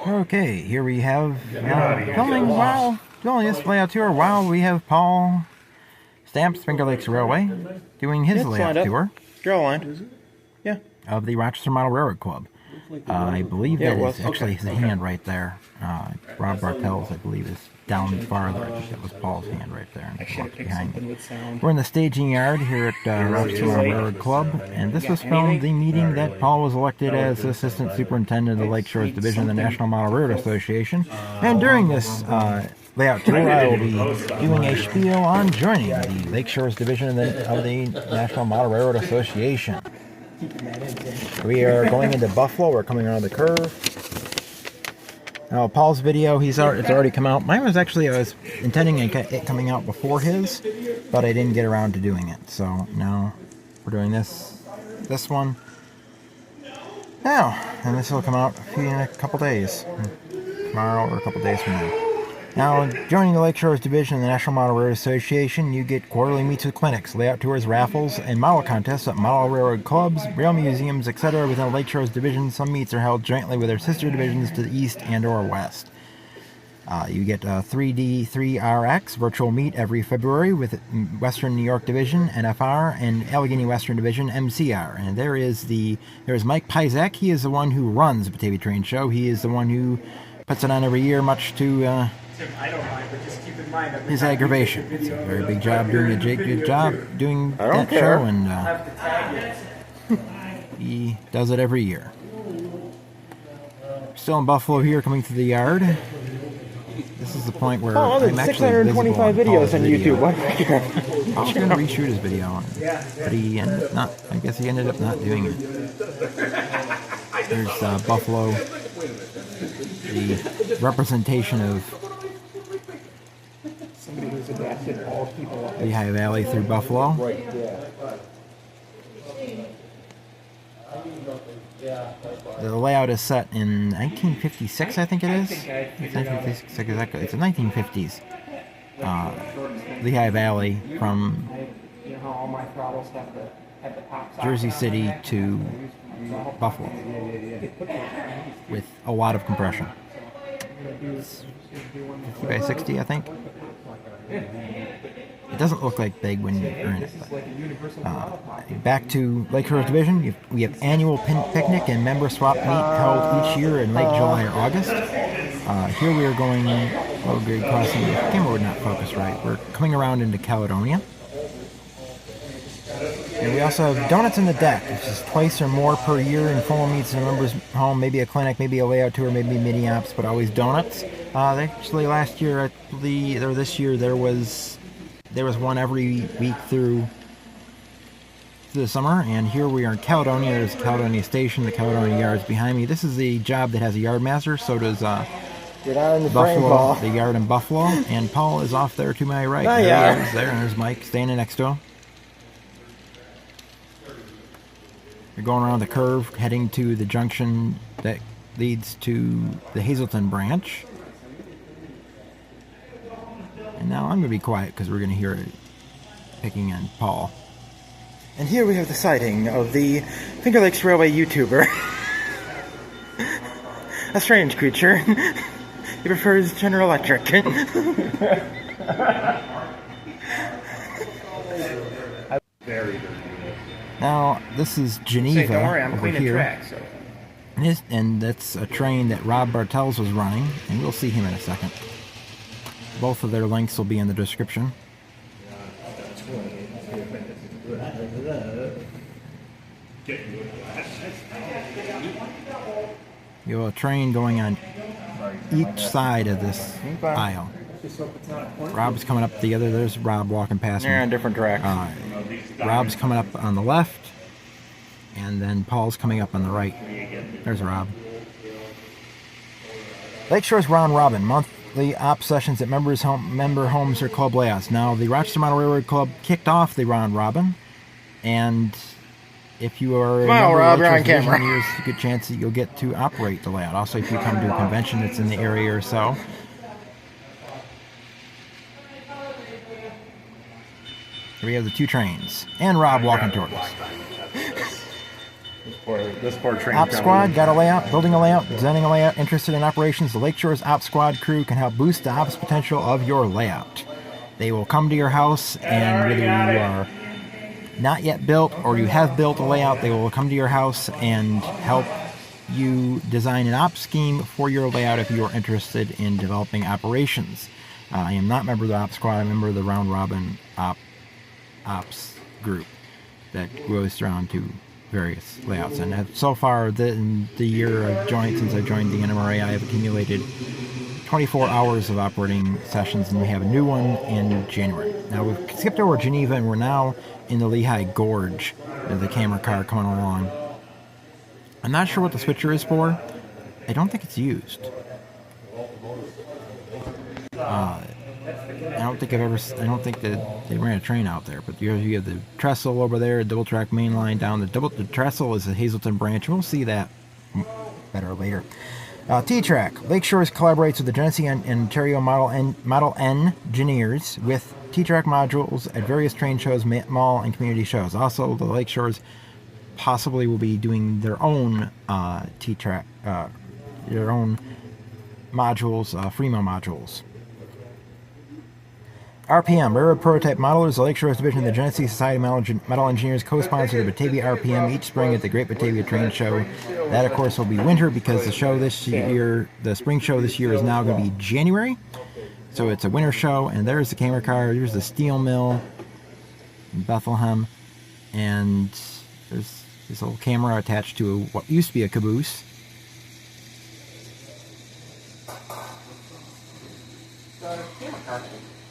Okay, here we have filming while doing this layout tour while we have Paul Stamps, Finger Lakes Railway, doing his layout tour. Draw a line. Yeah. Of the Rochester Model Railroad Club. I believe that is actually his hand right there. Rob Bartels, I believe, is down farther. I think that was Paul's hand right there. And behind me. We're in the staging yard here at Rochester Model Railroad Club, and this was filmed the meeting that Paul was elected as Assistant Superintendent of the Lakeshores Division of the National Model Railroad Association. And during this layout tour, I will be doing a spiel on joining the Lakeshores Division of the National Model Railroad Association. We are going into Buffalo. We're coming around the curve. Now, Paul's video, it's already come out. Mine was actually, I was intending it coming out before his, but I didn't get around to doing it. So now we're doing this one now, and this will come out in a couple days, tomorrow or a couple days from now. Now, joining the Lakeshores Division of the National Model Railroad Association, you get quarterly meets with clinics, layout tours, raffles, and model contests at model railroad clubs, rail museums, etc. Within the Lakeshores Division. Some meets are held jointly with their sister divisions to the east and or west. You get a 3D3RX virtual meet every February with Western New York Division, NFR, and Allegheny Western Division, MCR. And there's Mike Pizak. He is the one who runs the Batavia Train Show. He is the one who puts it on every year, much to I don't mind, but just keep in mind his aggravation. It's a very big job doing good job doing that show, and he does it every year. Still in Buffalo here, coming to the yard. This is the point where I'm actually 625 videos on YouTube. I was going to reshoot his video, but he ended up not. I guess he ended up not doing it. There's Buffalo, the representation of Lehigh Valley through Buffalo. Right, yeah. The layout is set in 1956, I think it is. It's 1956, exactly. It's the 1950s. Lehigh Valley from Jersey City to Buffalo with a lot of compression. 50 by 60, I think. It doesn't look like big when you're in it. But, back to Lakeshores Division, we have annual picnic and member swap meet held each year in late July or August. Here we are going low grade crossing. The camera would not focus right. We're coming around into Caledonia. And we also have Donuts in the Deck, which is twice or more per year. Informal meets in a member's home, maybe a clinic, maybe a layout tour, maybe mini ops, but always donuts. Actually, last year, or this year, there was one every week through the summer. And here we are in Caledonia. There's Caledonia Station. The Caledonia Yard is behind me. This is the job that has a yard master. So does Buffalo, the yard in Buffalo. And Paul is off there to my right. There he is, there, and there's Mike standing next to him. We're going around the curve, heading to the junction that leads to the Hazleton branch. And now I'm going to be quiet because we're going to hear it picking on Paul. And here we have the sighting of the Finger Lakes Railway YouTuber. A strange creature. He prefers General Electric. Now, this is Geneva over here. And that's a train that Rob Bartels was running, and we'll see him in a second. Both of their links will be in the description. You have a train going on each side of this aisle. Rob's coming up the other. There's Rob walking past me. They're on different tracks. Rob's coming up on the left, and then Paul's coming up on the right. There's Rob. Lakeshore's Round Robin, monthly op sessions at member homes or club layouts. Now, the Rochester Model Railroad Club kicked off the Round Robin, and if you are a member of Lakeshore's Division, there's a good chance that you'll get to operate the layout. Also, if you come to a convention that's in the area or so. Here we have the two trains, and Rob walking toward us. This poor train. Op Squad, got a layout, building a layout, designing a layout, interested in operations, the Lakeshore's Op Squad crew can help boost the ops potential of your layout. They will come to your house, and whether you are not yet built or you have built a layout, they will come to your house and help you design an ops scheme for your layout if you are interested in developing operations. I am not a member of the Ops Squad, I'm a member of the Round Robin Ops group that goes around to various layouts. And so far, in the year since I joined the NMRA, I have accumulated 24 hours of operating sessions, and we have a new one in January. Now, we've skipped over Geneva, and we're now in the Lehigh Gorge. There's a camera car coming along. I'm not sure what the switcher is for. I don't think it's used. I don't think that they ran a train out there, but you have the trestle over there, double track main line down. The trestle is the Hazleton branch. We'll see that better later. T-Track. Lakeshores collaborates with the Genesee and Ontario Model N engineers with T-Track modules at various train shows, mall, and community shows. Also, the Lakeshores possibly will be doing their own T-Track, their own modules, Freemo modules. RPM, Railroad Prototype Modelers, the Lakeshores Division of the Genesee Society of Metal Engineers, co-sponsor the Batavia RPM each spring at the Great Batavia Train Show. That, of course, will be winter because the show this year, the spring show this year, is now going to be January. So it's a winter show, and there's the camera car, there's the steel mill in Bethlehem, and there's this little camera attached to what used to be a caboose.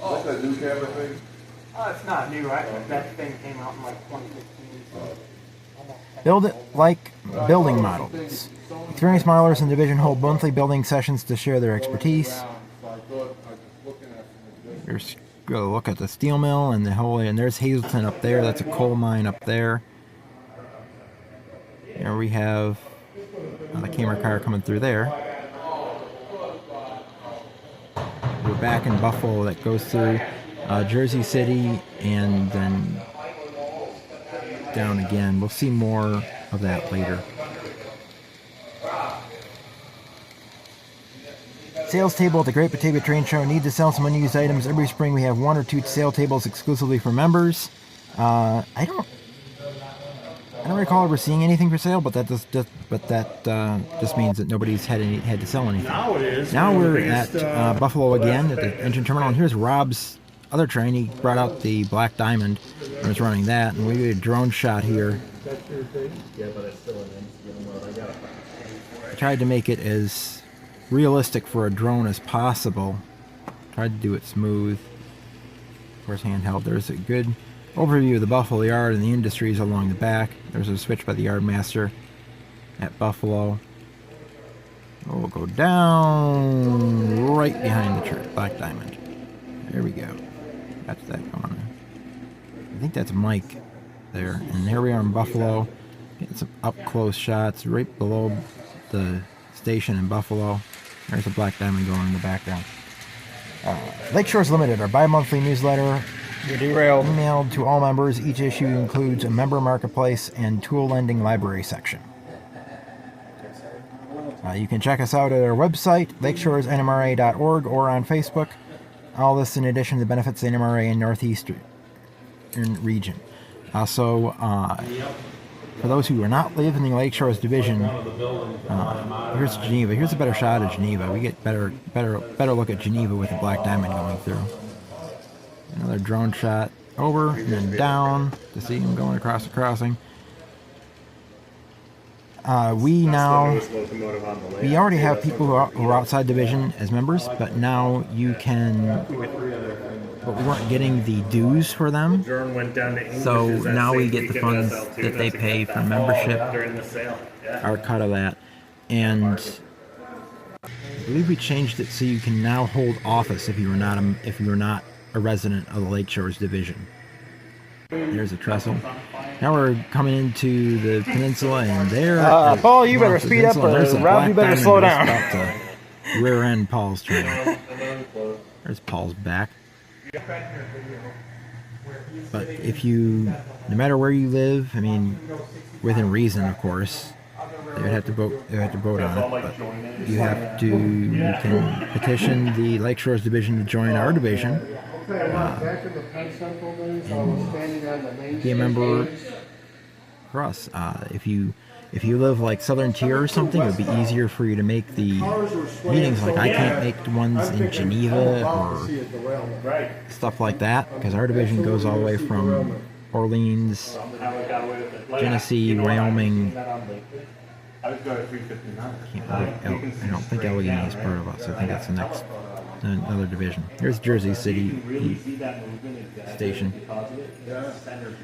Oh, that's that new camera thing? Oh, it's not new. That thing came out in like 2015. Build it like building models. Experienced modelers in the division hold monthly building sessions to share their expertise. Here's go look at the steel mill and there's Hazleton up there. That's a coal mine up there. Here we have the camera car coming through there. We're back in Buffalo that goes through Jersey City and then down again. We'll see more of that later. Sales table at the Great Batavia Train Show. Need to sell some unused items. Every spring we have 1 or 2 sale tables exclusively for members. I don't recall ever seeing anything for sale, but that just means that nobody's had to sell anything. Now it is. Now we're at Buffalo again at the engine terminal, and here's Rob's other train. He brought out the Black Diamond and was running that, and we did a drone shot here. I tried to make it as realistic for a drone as possible. Tried to do it smooth. Of course, handheld. There's a good overview of the Buffalo Yard and the industries along the back. There's a switch by the Yardmaster at Buffalo. We'll go down right behind the church, Black Diamond. There we go. That's that going on. I think that's Mike there. And here we are in Buffalo. Getting some up-close shots right below the station in Buffalo. There's a Black Diamond going in the background. Lakeshores Limited, our bi-monthly newsletter. You're derailed. Emailed to all members. Each issue includes a member marketplace and tool lending library section. You can check us out at our website, lakeshoresnmra.org, or on Facebook. All this in addition to the benefits of the NMRA in Northeastern region. Also, for those who are not living in the Lakeshores Division, here's Geneva. Here's a better shot of Geneva. We get better look at Geneva with the Black Diamond going through. Another drone shot over and then down to see him going across the crossing. We already have people who are outside division as members, but now you can. But we weren't getting the dues for them, so now we get the funds that they pay for membership. Our cut of that, and I believe we changed it so you can now hold office if you were not a resident of the Lakeshores Division. There's a trestle. Now we're coming into the peninsula, and there. Paul, you better speed up, or Rob, you better slow down. Rear end Paul's train. There's Paul's back. But if you, no matter where you live, I mean, within reason, of course. They would have to vote. They would have to vote on it. But you have to. You can petition the Lake Shores Division to join our division. And be a member for us. If you live like Southern Tier or something, it would be easier for you to make the meetings. Like I can't make the ones in Geneva or stuff like that because our division goes all the way from Orleans, Genesee, Wyoming. I don't think Allegheny is part of us. I think that's the next another division. Here's Jersey City station.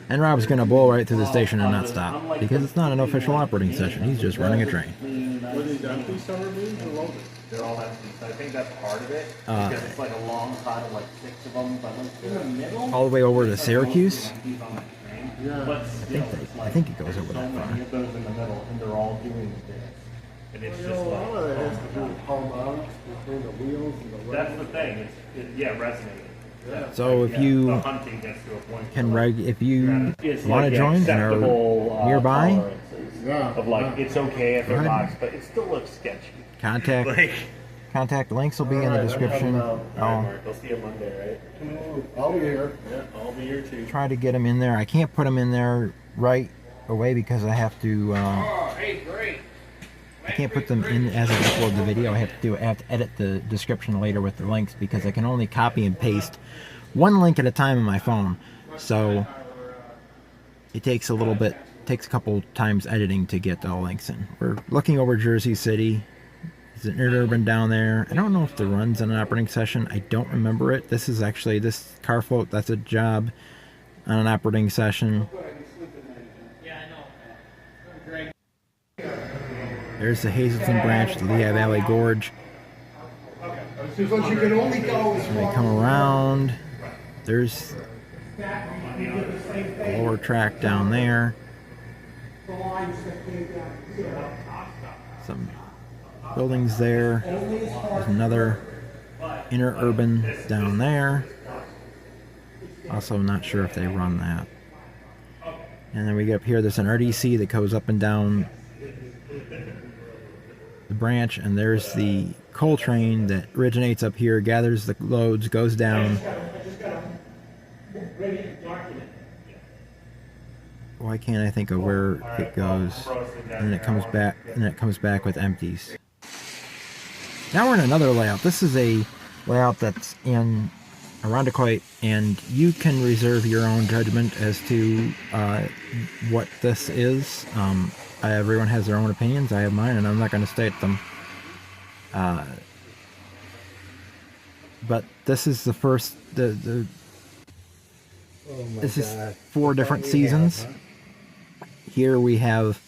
And Rob's going to blow right through the station and not stop because it's not an official operating session. He's just running a train. They're all empty, so I think that's part of it. Because it's like a long side of like 6 of them, but like in the middle. All the way over to Syracuse. Yeah. I think it goes over that far. You get those in the middle, and they're all doing this. And it's just like. That's the thing. It's resonating. So if you if you want to join and are nearby, of like it's okay if it rocks, but it still looks sketchy. Contact links will be in the description. I'll see you Monday, right? I'll be here. Yeah, I'll be here too. Try to get them in there. I can't put them in there right away because I have to. I can't put them in as I upload the video. I have to edit the description later with the links because I can only copy and paste one link at a time on my phone. So it takes a little bit. Takes a couple times editing to get the links in. We're looking over Jersey City. There's an interurban down there. I don't know if the run's in an operating session. I don't remember it. This is actually this car float. That's a job on an operating session. There's the Hazleton branch, the Lehigh Valley Gorge. So they come around. There's the lower track down there. Some buildings there. There's another interurban down there. Also not sure if they run that. And then we get up here, there's an RDC that goes up and down the branch, and there's the coal train that originates up here, gathers the loads, goes down. Why can't I think of where it goes? And then it comes back, and then it comes back with empties. Now we're in another layout. This is a layout that's in Irondequoit, and you can reserve your own judgment as to what this is. Everyone has their own opinions. I have mine, and I'm not going to state them. But this is the first. This is 4 different seasons. Here we have.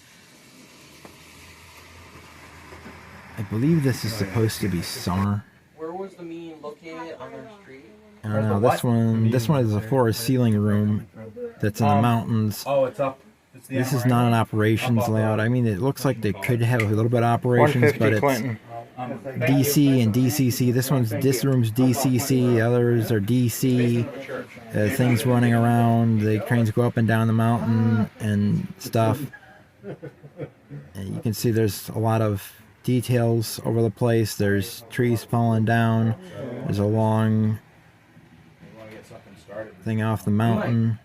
I believe this is supposed to be summer. Where was the meeting located on our street? I don't know. This one is a forest ceiling room that's in the mountains. Oh, it's up. This is not an operations layout. I mean, it looks like they could have a little bit of operations, but it's DC and DCC. This room's DCC. The others are DC. Things running around. The trains go up and down the mountain and stuff. And you can see there's a lot of details over the place. There's trees falling down. There's a long thing off the mountain.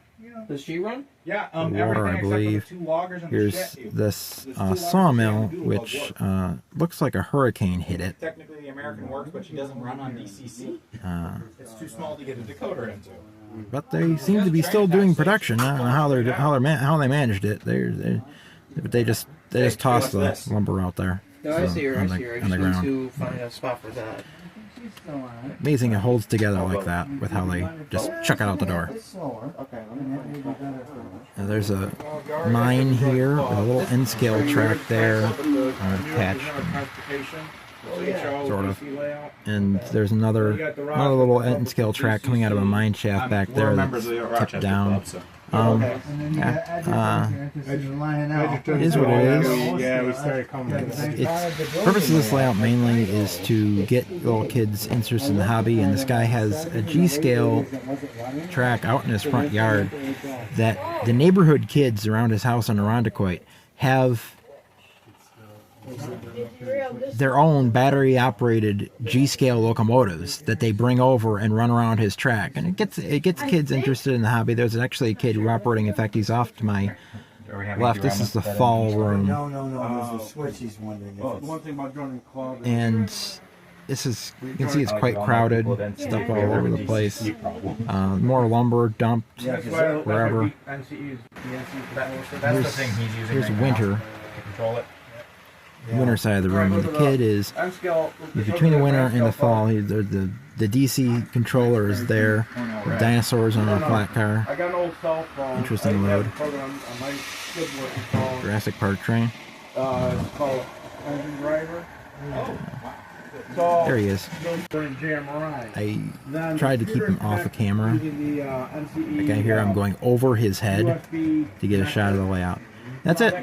Does she run? Yeah, Water, I believe. Here's this sawmill, which looks like a hurricane hit it. Technically, the American works, but she doesn't run on DCC. It's too small to get a decoder into. But they seem to be still doing production. I don't know how they managed it. They just tossed the lumber out there. No, I see her. I see her. I just need ground. to find a spot for that. Amazing it holds together like that with how they just chuck it out the door. Now there's a mine here with a little N-scale track there attached. sort of. And there's another little Etten scale track coming out of a mine shaft back there that's tipped down. It is what it is. Yeah, we started coming. The purpose of this layout mainly is to get little kids interested in the hobby, and this guy has a G-scale track out in his front yard that the neighborhood kids around his house on Irondequoit have their own battery-operated G-scale locomotives that they bring over and run around his track, and it gets kids interested in the hobby. There's actually a kid operating. In fact, he's off to my left. This is the fall room. No. There's a switch. He's wondering if it's... One thing about joining the club. And this is, you can see it's quite crowded, stuff all over the place. More lumber dumped wherever. Here's winter. Winter side of the room, and the kid is between the winter and the fall. The DC controller is there. The dinosaurs on a flat car. Interesting load. Jurassic Park train. It's called Engine Driver. There he is. I tried to keep him off the camera. Like I hear I'm going over his head to get a shot of the layout. That's it.